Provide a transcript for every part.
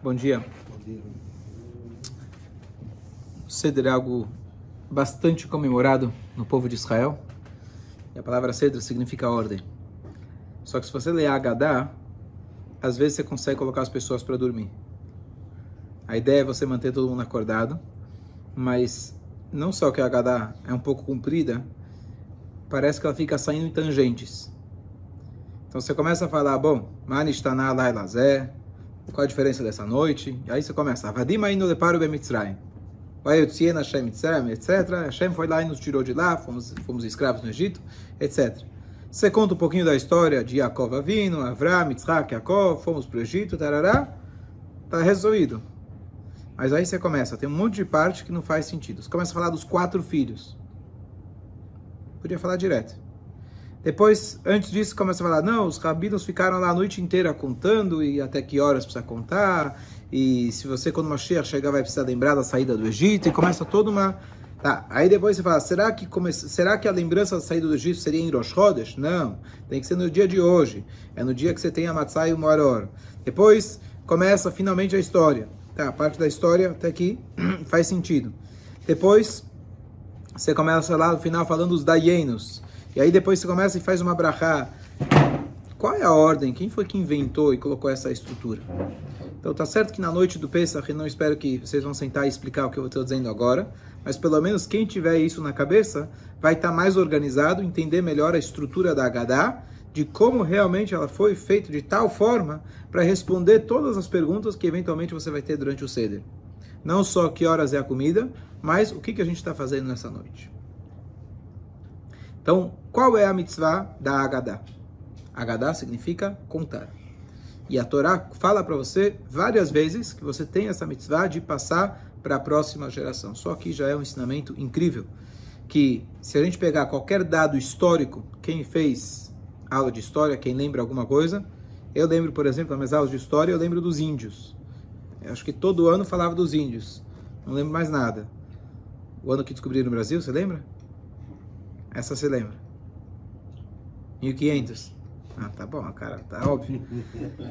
Bom dia. Bom dia. O Seder é algo bastante comemorado no povo de Israel. E a palavra Seder significa ordem. Só que se você ler Haggadah, às vezes você consegue colocar as pessoas para dormir. A ideia é você manter todo mundo acordado, mas não só que a Haggadah é um pouco comprida, parece que ela fica saindo em tangentes. Então você começa a falar, bom, Manishtaná Laila Zé, qual a diferença dessa noite? E aí você começa, Avadim Ainu Leparu Bemitzrayim. Vai Yotzien Hashem Mitzrayim, etc. Hashem foi lá e nos tirou de lá, fomos escravos no Egito, etc. Você conta um pouquinho da história de Yaakov Avinu, Avram, Yitzhak, Yaakov, fomos para o Egito, tarará, está resolvido. Mas aí você começa, tem um monte de parte que não faz sentido. Você começa a falar dos 4 filhos. Podia falar direto. Depois, antes disso, começa a falar, não, os rabinos ficaram lá a noite inteira contando, e até que horas precisa contar, e se você, quando Mashiach chegar, vai precisar lembrar da saída do Egito, e começa toda uma... Tá, aí depois você fala, será que a lembrança da saída do Egito seria em Rosh Chodesh? Não, tem que ser no dia de hoje, é no dia que você tem a Matzah e o Maror. Depois, começa finalmente a história. Tá, a parte da história até aqui faz sentido. Depois, você começa lá no final falando dos Dayenos. E aí depois você começa e faz uma brachá. Qual é a ordem? Quem foi que inventou e colocou essa estrutura? Então tá certo que na noite do Pesach, eu não espero que vocês vão sentar e explicar o que eu estou dizendo agora, mas pelo menos quem tiver isso na cabeça vai estar mais organizado, entender melhor a estrutura da Haggadah, de como realmente ela foi feita de tal forma para responder todas as perguntas que eventualmente você vai ter durante o Seder. Não só que horas é a comida, mas o que a gente está fazendo nessa noite. Então, qual é a mitzvah da Haggadah? Haggadah significa contar. E a Torá fala para você várias vezes que você tem essa mitzvah de passar para a próxima geração. Só que já é um ensinamento incrível, que se a gente pegar qualquer dado histórico, quem fez aula de história, quem lembra alguma coisa, eu lembro, por exemplo, nas minhas aulas de história, eu lembro dos índios. Eu acho que todo ano falava dos índios. Não lembro mais nada. O ano que descobriram o Brasil, você lembra? Essa você lembra? 1500. Ah, tá bom, cara, tá óbvio.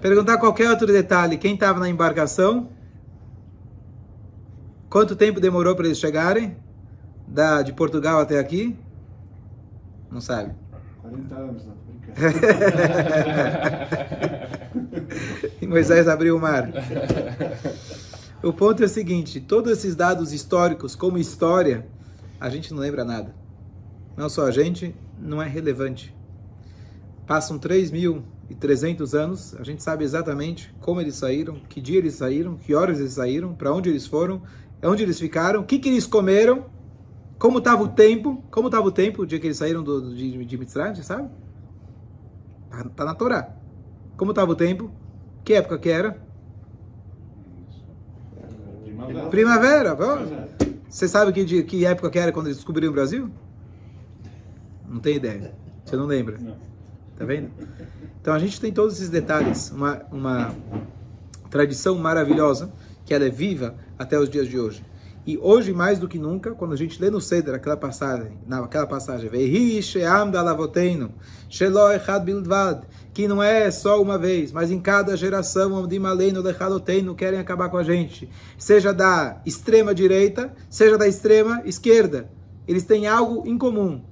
Perguntar qualquer outro detalhe. Quem estava na embarcação? Quanto tempo demorou para eles chegarem? De Portugal até aqui? Não sabe? 40 anos, não, brincando. E Moisés abriu o mar. O ponto é o seguinte, todos esses dados históricos, como história, a gente não lembra nada. Não só a gente, não é relevante. Passam 3.300 anos, a gente sabe exatamente como eles saíram, que dia eles saíram, que horas eles saíram, para onde eles foram, onde eles ficaram, o que eles comeram, como estava o tempo, o dia que eles saíram de Mitzrayim, você sabe? Está na Torá. Como estava o tempo, que época que era? Primavera. Você sabe que época que era quando eles descobriram o Brasil? Não tem ideia. Você não lembra? Não. Tá vendo? Então a gente tem todos esses detalhes. Uma tradição maravilhosa, que ela é viva até os dias de hoje. E hoje, mais do que nunca, quando a gente lê no Seder aquela passagem, que não é só uma vez, mas em cada geração, querem acabar com a gente. Seja da extrema direita, seja da extrema esquerda. Eles têm algo em comum.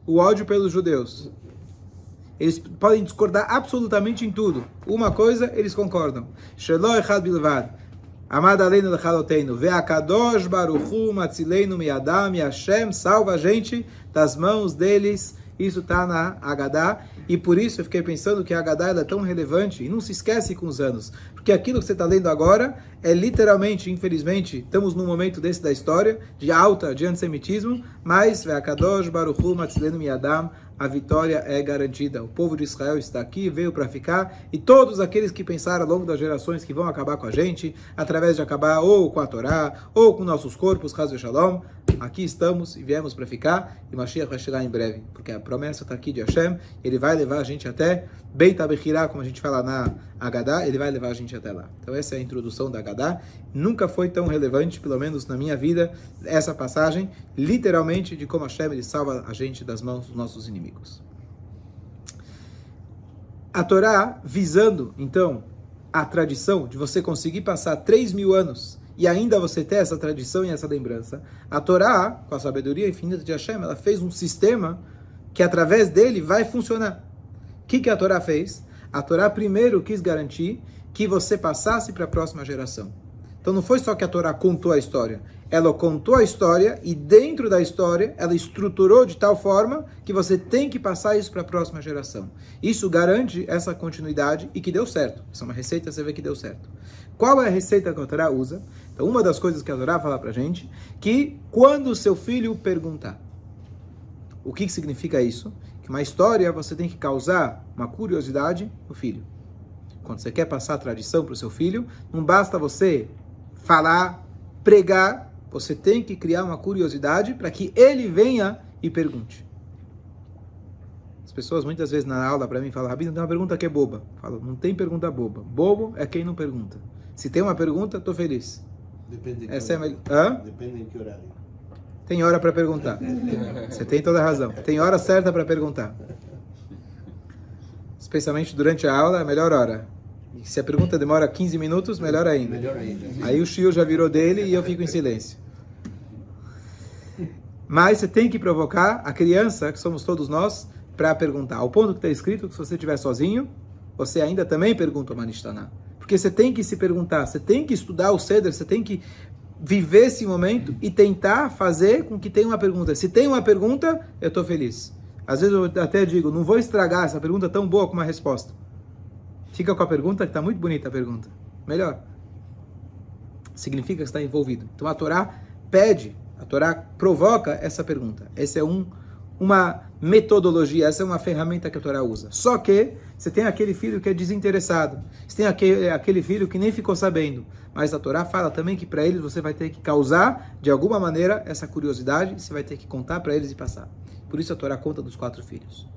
O ódio pelos judeus. Eles podem discordar absolutamente em tudo. Uma coisa, eles concordam. Shelo echad bilvad. Amad aleinu lechaloteinu. Ve'akadosh baruchu matzileinu miadam. E Hashem salva a gente das mãos deles. Isso está na Haggadah. E por isso eu fiquei pensando que a Haggadah ela é tão relevante. E não se esquece com os anos. Porque aquilo que você está lendo agora é literalmente, infelizmente, estamos num momento desse da história, de antissemitismo, mas Ve'akadosh baruchu matzileinu miadam. A vitória é garantida. O povo de Israel está aqui, veio para ficar, e todos aqueles que pensaram ao longo das gerações que vão acabar com a gente, através de acabar ou com a Torá, ou com nossos corpos, Chas v'Shalom, aqui estamos e viemos para ficar, e Mashiach vai chegar em breve, porque a promessa está aqui de Hashem, ele vai levar a gente até Beit HaBechirá, como a gente fala na Haggadah, ele vai levar a gente até lá. Então essa é a introdução da Haggadah. Nunca foi tão relevante, pelo menos na minha vida, essa passagem, literalmente, de como Hashem ele salva a gente das mãos dos nossos inimigos. A Torá visando, então, a tradição de você conseguir passar 3.000 anos e ainda você ter essa tradição e essa lembrança, a Torá, com a sabedoria infinita de Hashem, ela fez um sistema que através dele vai funcionar. O que a Torá fez? A Torá primeiro quis garantir que você passasse para a próxima geração. Então não foi só que a Torá contou a história, ela contou a história e dentro da história ela estruturou de tal forma que você tem que passar isso para a próxima geração. Isso garante essa continuidade e que deu certo. Essa é uma receita, você vê que deu certo. Qual é a receita que a Torá usa? Então uma das coisas que a Torá fala para a gente, que quando o seu filho perguntar, o que significa isso? Que uma história você tem que causar uma curiosidade no filho. Quando você quer passar a tradição para o seu filho, não basta você falar, pregar, você tem que criar uma curiosidade para que ele venha e pergunte. As pessoas muitas vezes na aula para mim falam, Rabino, tem uma pergunta que é boba. Eu falo, não tem pergunta boba. Bobo é quem não pergunta. Se tem uma pergunta, estou feliz. Depende de Essa Depende em que horário. Tem hora para perguntar. Você tem toda a razão. Tem hora certa para perguntar. Especialmente durante a aula, é a melhor hora. E se a pergunta demora 15 minutos, melhor ainda. Melhor ainda. Aí o shiur já virou dele e eu fico em silêncio. Mas você tem que provocar a criança, que somos todos nós, para perguntar. Ao ponto que está escrito que se você estiver sozinho, você ainda também pergunta o Manishtaná. Porque você tem que se perguntar, você tem que estudar o Seder, você tem que viver esse momento e tentar fazer com que tenha uma pergunta. Se tem uma pergunta, eu estou feliz. Às vezes eu até digo, não vou estragar essa pergunta tão boa como a resposta. Fica com a pergunta, que está muito bonita a pergunta. Melhor. Significa que está envolvido. Então a Torá pede, a Torá provoca essa pergunta. Essa é uma metodologia, essa é uma ferramenta que a Torá usa. Só que você tem aquele filho que é desinteressado. Você tem aquele filho que nem ficou sabendo. Mas a Torá fala também que para eles você vai ter que causar, de alguma maneira, essa curiosidade. Você vai ter que contar para eles e passar. Por isso a Torá conta dos 4 filhos.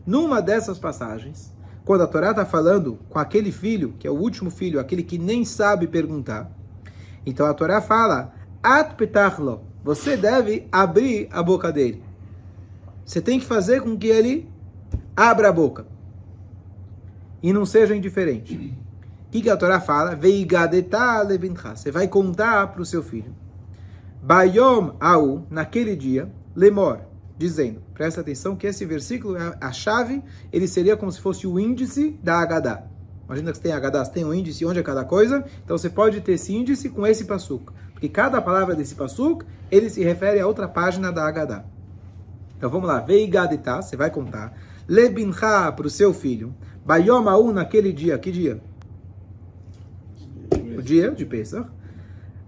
Numa dessas passagens, quando a Torá está falando com aquele filho, que é o último filho, aquele que nem sabe perguntar, então a Torá fala, At petachlo, você deve abrir a boca dele. Você tem que fazer com que ele abra a boca. E não seja indiferente. O que a Torá fala? Veigadetá lebincha. Você vai contar para o seu filho. Bayom au, naquele dia, lemor, dizendo, presta atenção que esse versículo, a chave, ele seria como se fosse o índice da Agadá. Imagina que você tem Agadá, você tem um índice onde é cada coisa, então você pode ter esse índice com esse passuco. Porque cada palavra desse passuco, ele se refere a outra página da Agadá. Então vamos lá, Veigadetá, você vai contar, lebincha, para o seu filho, Bayom au, naquele dia, que dia? O dia de Pesach.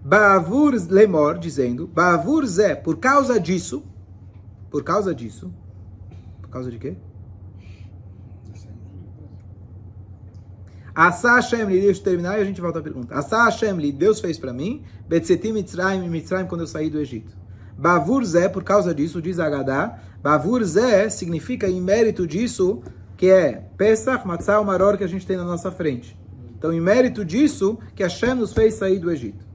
Ba'avur lemor, dizendo, Ba'avur zé, por causa de quê? Asa Hashem li, deixa eu terminar e a gente volta à pergunta. Asa Hashem li, Deus fez para mim, Betzetim Mitzrayim, quando eu saí do Egito. Ba'avur zé, por causa disso, diz Agadá, Ba'avur zé significa em mérito disso, que é Pesach, Matzah, o Maror que a gente tem na nossa frente. Então, em mérito disso, que Hashem nos fez sair do Egito.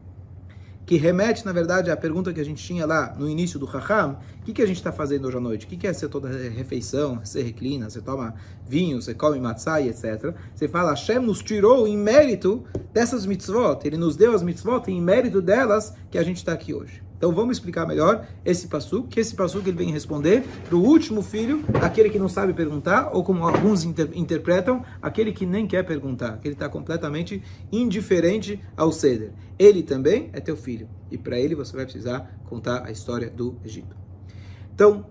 Que remete, na verdade, à pergunta que a gente tinha lá no início do Chacham, o que a gente está fazendo hoje à noite? O que é ser toda refeição? Você reclina, você toma vinho, você come matzah, etc. Você fala, Hashem nos tirou em mérito dessas mitzvot, Ele nos deu as mitzvot em mérito delas que a gente está aqui hoje. Então vamos explicar melhor esse passuco, que esse passuco ele vem responder para o último filho, aquele que não sabe perguntar, ou como alguns interpretam, aquele que nem quer perguntar, que ele está completamente indiferente ao Seder. Ele também é teu filho, e para ele você vai precisar contar a história do Egito. Então,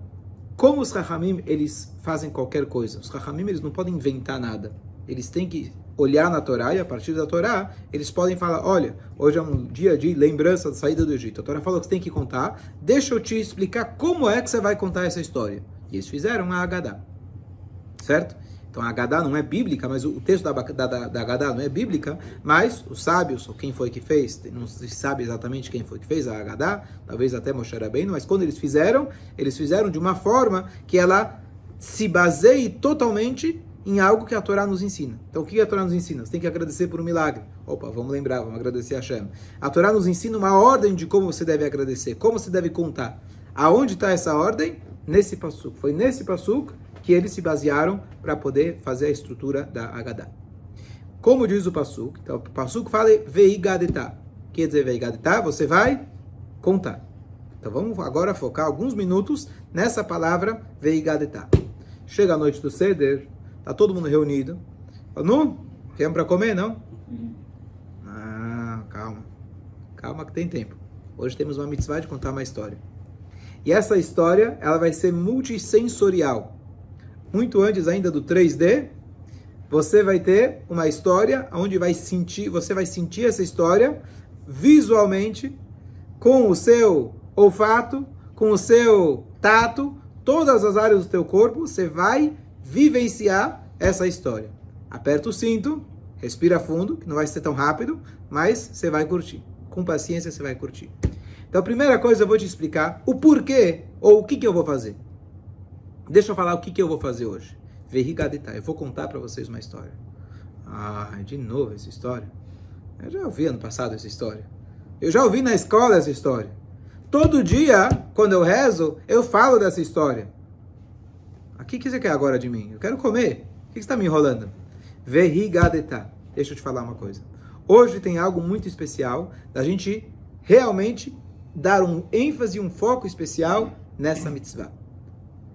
como os Chachamim, eles fazem qualquer coisa, os Chachamim, eles não podem inventar nada, eles têm que olhar na Torá, e a partir da Torá, eles podem falar, olha, hoje é um dia de lembrança da saída do Egito. A Torá falou que você tem que contar, deixa eu te explicar como é que você vai contar essa história. E eles fizeram a Agadá, certo? Então a Agadá não é bíblica, mas o texto da Agadá não é bíblica, mas os sábios, ou quem foi que fez, não se sabe exatamente quem foi que fez a Agadá, talvez até Moshe Rabbeinu, mas quando eles fizeram de uma forma que ela se baseie totalmente em algo que a Torá nos ensina. Então, o que a Torá nos ensina? Você tem que agradecer por um milagre. Opa, vamos lembrar, vamos agradecer a Hashem. A Torá nos ensina uma ordem de como você deve agradecer, como você deve contar. Aonde está essa ordem? Nesse passuco. Foi nesse passuco que eles se basearam para poder fazer a estrutura da Agadá. como diz o Pasuk. Então, o Pasuk fala veigadetá. Quer dizer veigadetá? Você vai contar. Então, vamos agora focar alguns minutos nessa palavra veigadetá. Chega a noite do Seder, tá todo mundo reunido. Nu, viemos para comer, não? Calma. Calma que tem tempo. Hoje temos uma mitzvah de contar uma história. E essa história, ela vai ser multissensorial. Muito antes ainda do 3D, você vai ter uma história onde você vai sentir essa história visualmente, com o seu olfato, com o seu tato, todas as áreas do teu corpo, você vai vivenciar essa história. Aperta o cinto, respira fundo, que não vai ser tão rápido, mas você vai curtir. Com paciência você vai curtir. Então, a primeira coisa eu vou te explicar o porquê, ou o que eu vou fazer. Deixa eu falar o que eu vou fazer hoje. Verrigadetá. Eu vou contar para vocês uma história. De novo essa história. Eu já ouvi ano passado essa história. Eu já ouvi na escola essa história. Todo dia, quando eu rezo, eu falo dessa história. O que você quer agora de mim? Eu quero comer. O que você está me enrolando? Verrigadetá. Deixa eu te falar uma coisa. Hoje tem algo muito especial da gente realmente dar um ênfase, um foco especial nessa mitzvah.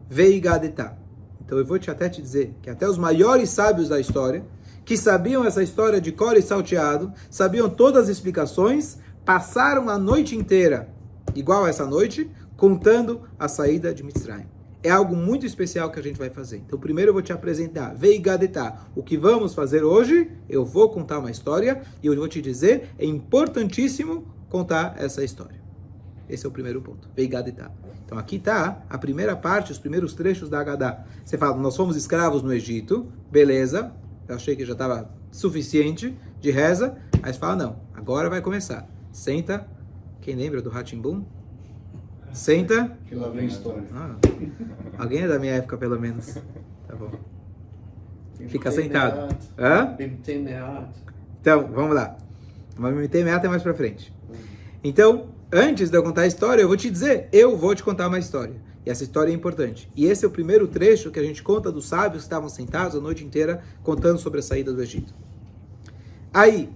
Veigadetá. Então eu vou até te dizer que até os maiores sábios da história, que sabiam essa história de cor e salteado, sabiam todas as explicações, passaram a noite inteira, igual essa noite, contando a saída de Mitzrayim. É algo muito especial que a gente vai fazer. Então primeiro eu vou te apresentar, Veigadetá. O que vamos fazer hoje, eu vou contar uma história e eu vou te dizer, é importantíssimo contar essa história. Esse é o primeiro ponto, Veigadetá. Então aqui está a primeira parte, os primeiros trechos da Haggadah. Você fala, nós fomos escravos no Egito, beleza, eu achei que já estava suficiente de reza, aí você fala, não, agora vai começar. Senta, quem lembra do Ratimbum? Senta. Que lá vem história. Alguém é da minha época, pelo menos. Tá bom. Fica sentado. Então, vamos lá. Mas me tem meta mais pra frente. Então, antes de eu contar a história, eu vou te dizer, eu vou te contar uma história. E essa história é importante. E esse é o primeiro trecho que a gente conta dos sábios que estavam sentados a noite inteira contando sobre a saída do Egito. Aí,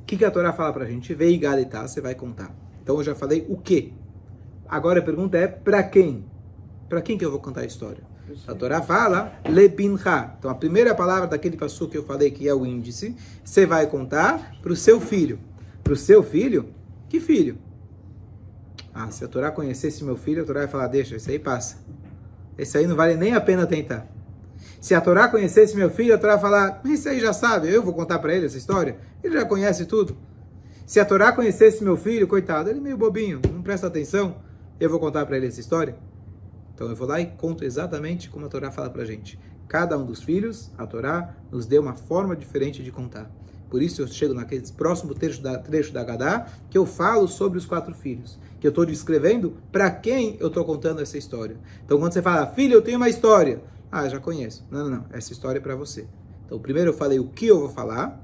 o que a Torá fala pra gente? Veigadetá, você vai contar. Então eu já falei o quê? Agora a pergunta é para quem? Para quem que eu vou contar a história? A Torá fala lebincha. Então a primeira palavra daquele passuco que eu falei que é o índice, você vai contar para o seu filho. Para o seu filho? Que filho? Se a Torá conhecesse meu filho, a Torá vai falar, deixa, esse aí passa. Esse aí não vale nem a pena tentar. Se a Torá conhecesse meu filho, a Torá vai falar, esse aí já sabe, eu vou contar para ele essa história. Ele já conhece tudo. Se a Torá conhecesse meu filho, coitado, ele é meio bobinho, não presta atenção, eu vou contar para ele essa história. Então eu vou lá e conto exatamente como a Torá fala para a gente. Cada um dos filhos, a Torá nos deu uma forma diferente de contar. Por isso eu chego naquele próximo trecho da Haggadah, que eu falo sobre os 4 filhos. Que eu estou descrevendo para quem eu estou contando essa história. Então quando você fala, filho, eu tenho uma história. Já conheço. Não. Essa história é para você. Então primeiro eu falei o que eu vou falar.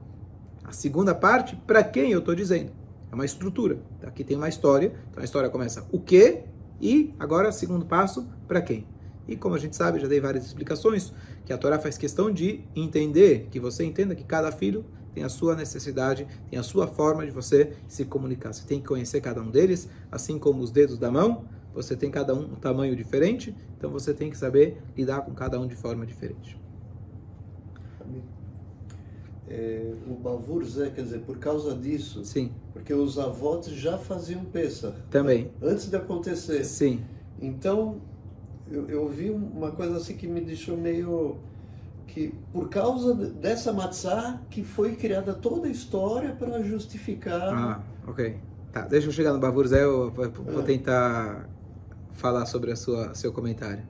A segunda parte, para quem eu estou dizendo. É uma estrutura. Aqui tem uma história. Então a história começa o quê? E agora, segundo passo, para quem? E como a gente sabe, já dei várias explicações, que a Torá faz questão de entender, que você entenda que cada filho tem a sua necessidade, tem a sua forma de você se comunicar. Você tem que conhecer cada um deles, assim como os dedos da mão, você tem cada um tamanho diferente, então você tem que saber lidar com cada um de forma diferente. O Bavur Zé, quer dizer, por causa disso, sim, porque os avós já faziam Pesach. Também. Antes de acontecer. Sim. Então, eu vi uma coisa assim que me deixou meio... que por causa dessa matzá que foi criada toda a história para justificar... Ok. Tá, deixa eu chegar no Bavur Zé, eu vou tentar falar sobre seu comentário.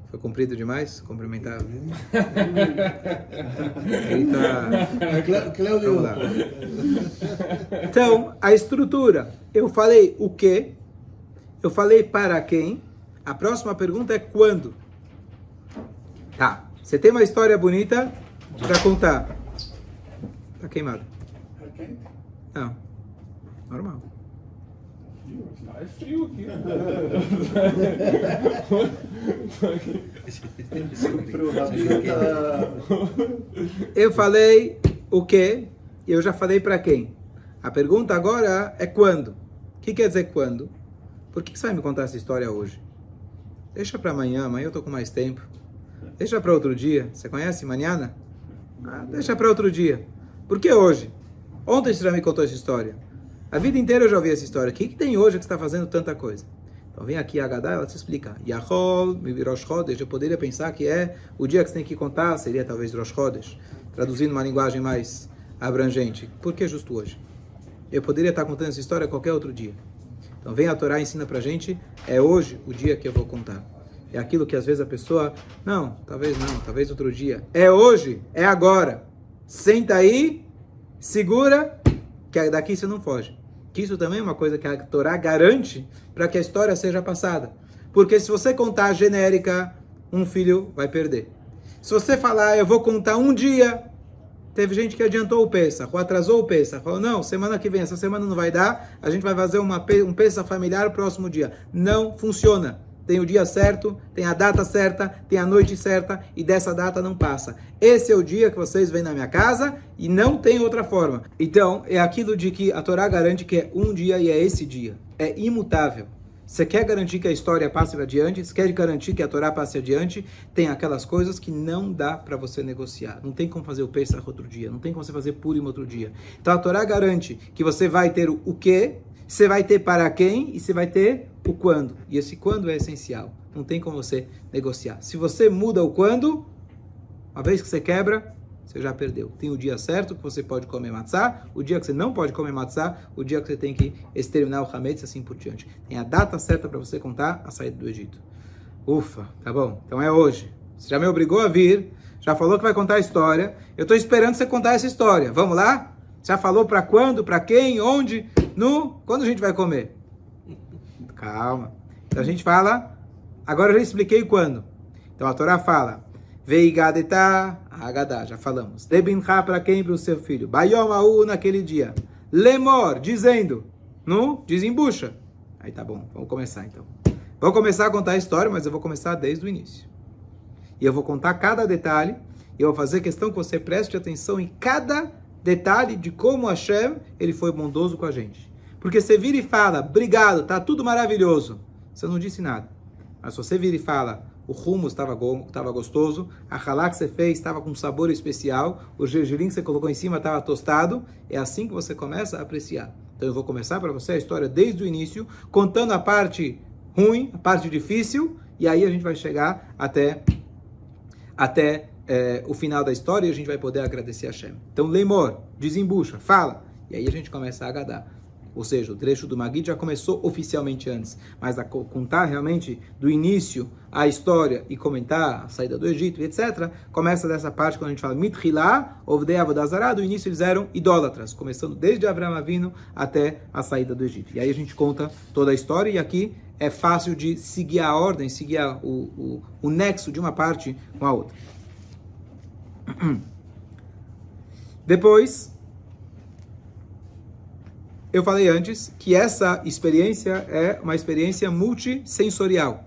Foi comprido demais? Cumprimentar? Ele tá... Cláudio. Vamos lá. Então, a estrutura. Eu falei o quê? Eu falei para quem? A próxima pergunta é quando? Tá. Você tem uma história bonita para contar. Tá queimado. Não. Normal. É frio aqui. Eu falei o quê? E eu já falei para quem. A pergunta agora é quando. O que quer dizer quando? Por que você vai me contar essa história hoje? Deixa para amanhã eu tô com mais tempo. Deixa para outro dia. Você conhece Manhana? Deixa para outro dia. Por que hoje? Ontem você já me contou essa história. A vida inteira eu já ouvi essa história. O que tem hoje que você está fazendo tanta coisa? Então vem aqui a Agadá, ela te explica. Yahol, Rosh Chodesh, eu poderia pensar que é o dia que você tem que contar, seria talvez Rosh Chodesh, traduzindo uma linguagem mais abrangente. Por que justo hoje? Eu poderia estar contando essa história qualquer outro dia. Então vem a Torá e ensina pra gente, é hoje o dia que eu vou contar. É aquilo que às vezes a pessoa, não, talvez outro dia. É hoje, é agora. Senta aí, segura, que daqui você não foge. Que isso também é uma coisa que a Torá garante para que a história seja passada. Porque se você contar a genérica, um filho vai perder. Se você falar, eu vou contar um dia, teve gente que adiantou o Pesach, ou atrasou o Pesach, falou, não, semana que vem, essa semana não vai dar, a gente vai fazer um Pesach familiar no próximo dia. Não funciona. Tem o dia certo, tem a data certa, tem a noite certa, e dessa data não passa. Esse é o dia que vocês vêm na minha casa, e não tem outra forma. Então, é aquilo de que a Torá garante que é um dia e é esse dia. É imutável. Você quer garantir que a história passe adiante, você quer garantir que a Torá passe adiante, tem aquelas coisas que não dá para você negociar. Não tem como fazer o Pesach outro dia, não tem como você fazer Purim outro dia. Então a Torá garante que você vai ter o quê, você vai ter para quem e você vai ter o quando. E esse quando é essencial. Não tem como você negociar. Se você muda o quando, uma vez que você quebra, você já perdeu. Tem o dia certo que você pode comer matzá, o dia que você não pode comer matzá, o dia que você tem que exterminar o hametz e assim por diante. Tem a data certa para você contar a saída do Egito. Ufa, tá bom. Então é hoje. Você já me obrigou a vir, já falou que vai contar a história. Eu estou esperando você contar essa história. Vamos lá? Já falou para quando, para quem, onde, quando a gente vai comer? Calma. Então a gente fala, agora eu já expliquei quando. Então a Torá fala, Veigadetá, Agadá, já falamos. Debincha para quem? Para o seu filho. Bayom Aú naquele dia. Lemor, dizendo. Desembucha. Aí tá bom, vamos começar então. Vou começar a contar a história, mas eu vou começar desde o início. E eu vou contar cada detalhe. E eu vou fazer questão que você preste atenção em cada detalhe de como Hashem, ele foi bondoso com a gente. Porque você vira e fala, obrigado, tá tudo maravilhoso. Você não disse nada. Mas se você vira e fala, o hummus estava gostoso, a halá que você fez estava com um sabor especial, o gergelim que você colocou em cima estava tostado, é assim que você começa a apreciar. Então eu vou começar para você a história desde o início, contando a parte ruim, a parte difícil, e aí a gente vai chegar até o final da história e a gente vai poder agradecer a Hashem. Então, Leimor, desembucha, fala, e aí a gente começa a agadar. Ou seja, o trecho do Magid já começou oficialmente antes, mas a contar realmente do início a história e comentar a saída do Egito, etc., começa dessa parte quando a gente fala Mithilá, Ovdei Avodazará, do início eles eram idólatras, começando desde Avraham Avinu até a saída do Egito. E aí a gente conta toda a história e aqui é fácil de seguir a ordem, seguir o nexo de uma parte com a outra. Depois, eu falei antes que essa experiência é uma experiência multissensorial.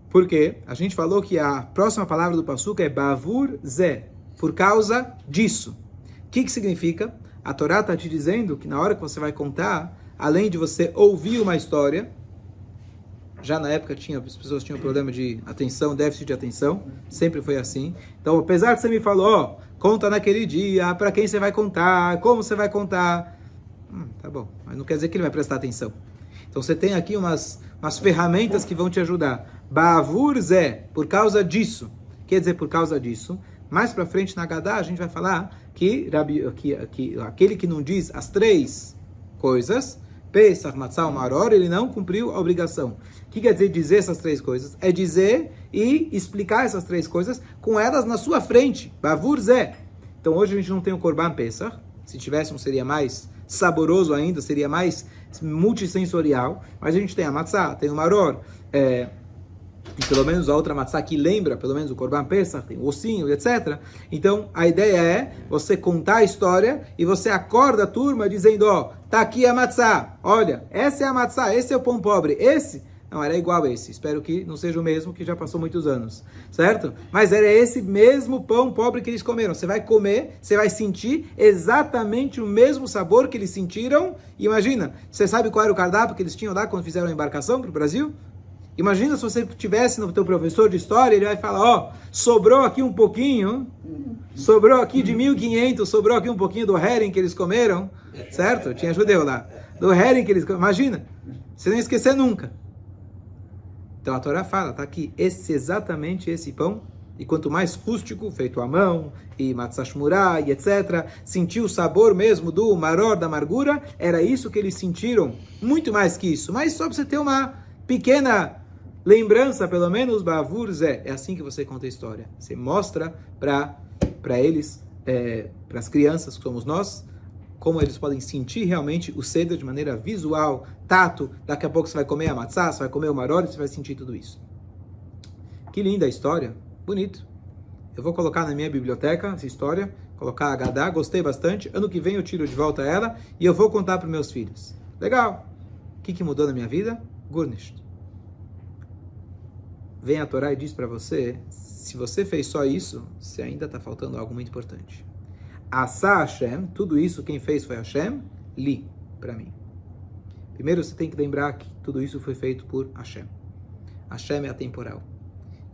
Porque a gente falou que a próxima palavra do Passuca é Bavur Zé, por causa disso. O que significa? A Torá está te dizendo que na hora que você vai contar, além de você ouvir uma história, já na época as pessoas tinham problema de atenção, déficit de atenção, sempre foi assim. Então, apesar que você me falou, conta naquele dia, para quem você vai contar, como você vai contar, tá bom, mas não quer dizer que ele vai prestar atenção. Então você tem aqui umas ferramentas que vão te ajudar. Bavur Zé, por causa disso. Quer dizer, por causa disso. Mais para frente na Agadá a gente vai falar que aquele que não diz as três coisas, Pesach, Matzah, Maror, ele não cumpriu a obrigação. O que quer dizer essas três coisas? É dizer e explicar essas três coisas com elas na sua frente. Bavur Zé. Então hoje a gente não tem o Korban Pesach. Se tivéssemos seria mais saboroso ainda, seria mais multissensorial. Mas a gente tem a Matzah, tem o Maror, e pelo menos a outra matzá que lembra, pelo menos o Korban Pesach, tem o ossinho, etc. Então, a ideia é você contar a história e você acorda a turma dizendo, tá aqui a matzá, olha, essa é a matzá, esse é o pão pobre, esse, Não, era igual a esse. Espero que não seja o mesmo, que já passou muitos anos. Certo? Mas era esse mesmo pão pobre que eles comeram. Você vai comer, você vai sentir exatamente o mesmo sabor que eles sentiram. Imagina, você sabe qual era o cardápio que eles tinham lá quando fizeram a embarcação para o Brasil? Imagina se você tivesse no teu professor de história, ele vai falar, ó, sobrou aqui um pouquinho, sobrou aqui de 1500, sobrou aqui um pouquinho do herring que eles comeram, certo? Tinha judeu lá. Do herring que eles comeram. Imagina, você não esquecer nunca. Então a Torá fala, tá aqui, exatamente esse pão, e quanto mais rústico, feito à mão, e matzah shmurá, e etc., sentiu o sabor mesmo do maror, da amargura, era isso que eles sentiram, muito mais que isso. Mas só para você ter uma pequena lembrança, pelo menos, Bavur Zé, é assim que você conta a história. Você mostra para eles, para as crianças que somos nós, como eles podem sentir realmente o seder de maneira visual, tato. Daqui a pouco você vai comer a matzah, você vai comer o maror, você vai sentir tudo isso. Que linda a história, bonito. Eu vou colocar na minha biblioteca essa história, colocar a Agadá, gostei bastante. Ano que vem eu tiro de volta ela e eu vou contar para meus filhos. Legal. O que mudou na minha vida? Gurnisht. Vem a Torá e diz para você, se você fez só isso, você ainda está faltando algo muito importante. Asa Hashem, tudo isso quem fez foi Hashem, li, para mim. Primeiro você tem que lembrar que tudo isso foi feito por Hashem. Hashem é atemporal.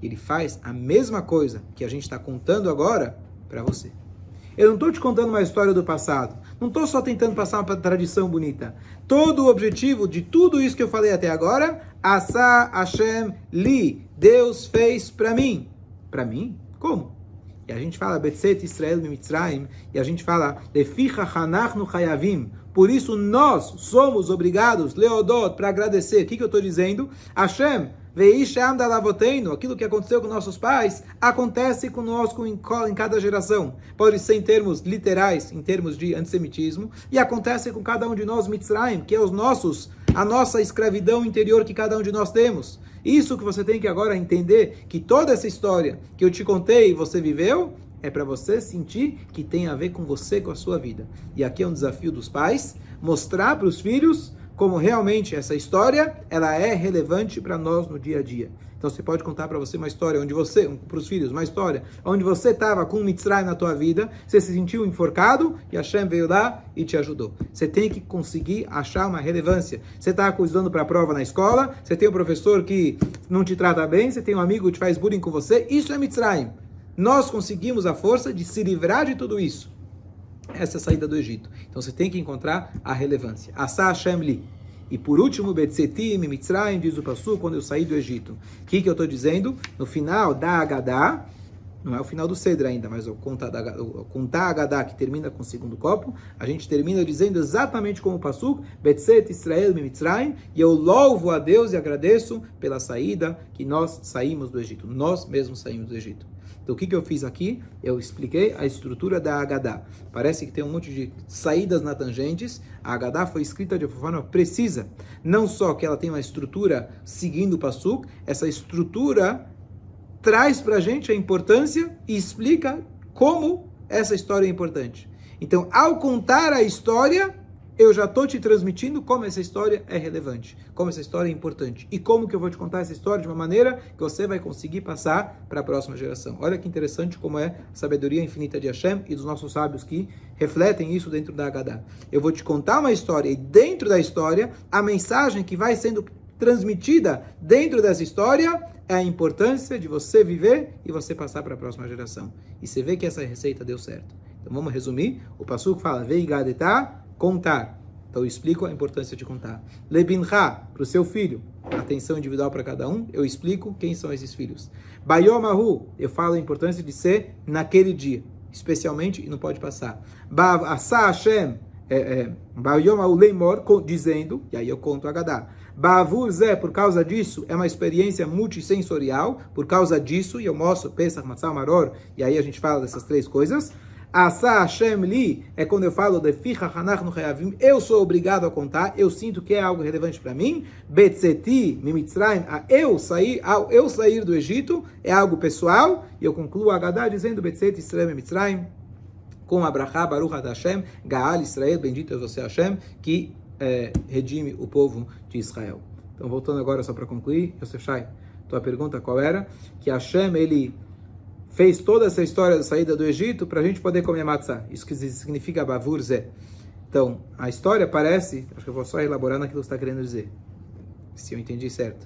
Ele faz a mesma coisa que a gente está contando agora para você. Eu não estou te contando uma história do passado. Não estou só tentando passar uma tradição bonita. Todo o objetivo de tudo isso que eu falei até agora, Asa Hashem li, Deus fez para mim. Para mim? Como? E a gente fala Betzet Israel Mitzrayim, e a gente fala Leficha Hanachnu Chayavim. Por isso nós somos obrigados, Leodot, para agradecer. O que eu estou dizendo? Hashem, Veisham Dalavoteinu, aquilo que aconteceu com nossos pais, acontece conosco em cada geração. Pode ser em termos literais, em termos de antissemitismo, e acontece com cada um de nós, Mitzrayim, que é a nossa escravidão interior que cada um de nós temos. Isso que você tem que agora entender, que toda essa história que eu te contei e você viveu, é para você sentir que tem a ver com você, com a sua vida. E aqui é um desafio dos pais, mostrar para os filhos como realmente essa história, ela é relevante para nós no dia a dia. Então você pode contar para você uma história onde você, para os filhos, uma história onde você estava com um Mitzrayim na tua vida, você se sentiu enforcado e Hashem veio lá e te ajudou. Você tem que conseguir achar uma relevância. Você está estudando para a prova na escola, você tem um professor que não te trata bem, você tem um amigo que te faz bullying com você, isso é Mitzrayim. Nós conseguimos a força de se livrar de tudo isso. Essa é a saída do Egito. Então você tem que encontrar a relevância. Asa Hashem li. E por último, Betzetim, Mitzrayim, diz o Passu, quando eu saí do Egito. O que eu estou dizendo? No final da Agadá, não é o final do Cedra ainda, mas o contar a Agadá, que termina com o segundo copo, a gente termina dizendo exatamente como o Passu, Betzet Israel Mitzrayim, e eu louvo a Deus e agradeço pela saída que nós saímos do Egito. Nós mesmos saímos do Egito. Então, o que eu fiz aqui? Eu expliquei a estrutura da Agadá. Parece que tem um monte de saídas na tangentes. A Agadá foi escrita de forma precisa. Não só que ela tem uma estrutura seguindo o Pasuk, essa estrutura traz para a gente a importância e explica como essa história é importante. Então, ao contar a história, eu já estou te transmitindo como essa história é relevante, como essa história é importante e como que eu vou te contar essa história de uma maneira que você vai conseguir passar para a próxima geração. Olha que interessante como é a sabedoria infinita de Hashem e dos nossos sábios que refletem isso dentro da Agadá. Eu vou te contar uma história e dentro da história, a mensagem que vai sendo transmitida dentro dessa história é a importância de você viver e você passar para a próxima geração. E você vê que essa receita deu certo. Então vamos resumir. O Pasuk fala, Veigadetá, contar. Então eu explico a importância de contar. Lebincha, para o seu filho, atenção individual para cada um, eu explico quem são esses filhos. Bayomahu, eu falo a importância de ser naquele dia, especialmente, e não pode passar. Bav Asa Hashem, Bayomahu Leimor, dizendo, e aí eu conto a Agadá. Bavur Zé, por causa disso, é uma experiência multissensorial, por causa disso, e eu mostro Pesach, Matzah, Maror, e aí a gente fala dessas três coisas. Asa Hashem li é quando eu falo de Ficha Hanachnu Chayavim, eu sou obrigado a contar, eu sinto que é algo relevante para mim. Betzeti Mitzrayim, eu sair do Egito, é algo pessoal, e eu concluo a Agadá dizendo Betzeti Israel Mitzrayim, com Abrahá, Baruch Ad Hashem, Gaal Israel, bendito é você Hashem, que redime o povo de Israel. Então, voltando agora só para concluir, Yosef Shai, tua pergunta qual era? Que Hashem, ele fez toda essa história da saída do Egito para a gente poder comer matzah. Isso que significa Bavur Zé. Então, a história parece, acho que eu vou só elaborar naquilo que você está querendo dizer, se eu entendi certo.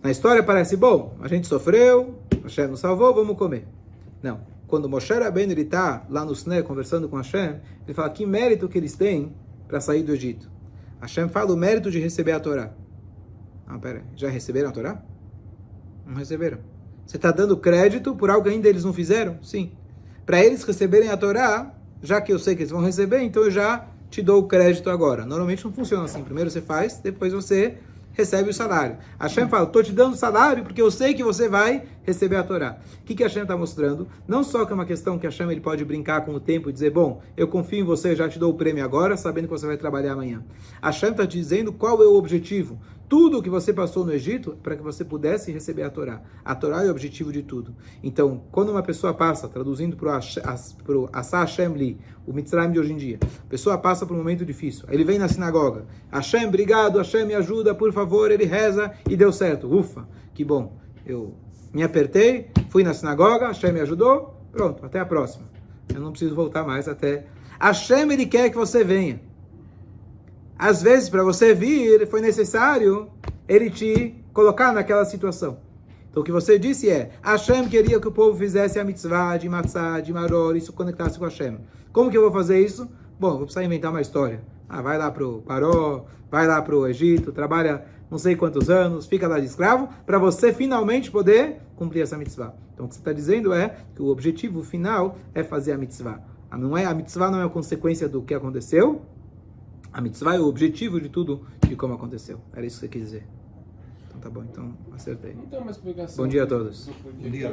Na história parece, bom, a gente sofreu, Hashem nos salvou, vamos comer. Não. Quando Moshe Rabbeinu está lá no Sinai conversando com Hashem, ele fala que mérito que eles têm para sair do Egito. Hashem fala o mérito de receber a Torá. Ah, pera, já receberam a Torá? Não receberam. Você está dando crédito por algo que ainda eles não fizeram? Sim. Para eles receberem a Torá, já que eu sei que eles vão receber, então eu já te dou o crédito agora. Normalmente não funciona assim. Primeiro você faz, depois você recebe o salário. Hashem fala, estou te dando salário porque eu sei que você vai receber a Torá. O que Hashem está mostrando? Não só que é uma questão que Hashem ele pode brincar com o tempo e dizer, bom, eu confio em você, já te dou o prêmio agora, sabendo que você vai trabalhar amanhã. Hashem está te dizendo qual é o objetivo. Tudo o que você passou no Egito para que você pudesse receber a Torá. A Torá é o objetivo de tudo. Então, quando uma pessoa passa, traduzindo para o Asa Hashem Li, o Mitzrayim de hoje em dia, a pessoa passa por um momento difícil. Ele vem na sinagoga. Hashem, obrigado, Hashem me ajuda, por favor, ele reza e deu certo. Ufa, que bom. Eu me apertei, fui na sinagoga, Hashem me ajudou, pronto, até a próxima. Eu não preciso voltar mais até... Hashem, ele quer que você venha. Às vezes, para você vir, foi necessário ele te colocar naquela situação. Então, o que você disse é, Hashem queria que o povo fizesse a mitzvah de matzah, de maror, isso conectasse com Hashem. Como que eu vou fazer isso? Bom, vou precisar inventar uma história. Vai lá para o Paró, vai lá para o Egito, trabalha não sei quantos anos, fica lá de escravo, para você finalmente poder cumprir essa mitzvah. Então, o que você está dizendo é que o objetivo final é fazer a mitzvah. A mitzvah não é a consequência do que aconteceu, a mitzvah é o objetivo de tudo, de como aconteceu. Era isso que você quis dizer. Então tá bom, então acertei. Não tem uma explicação. Bom dia a todos. Bom dia,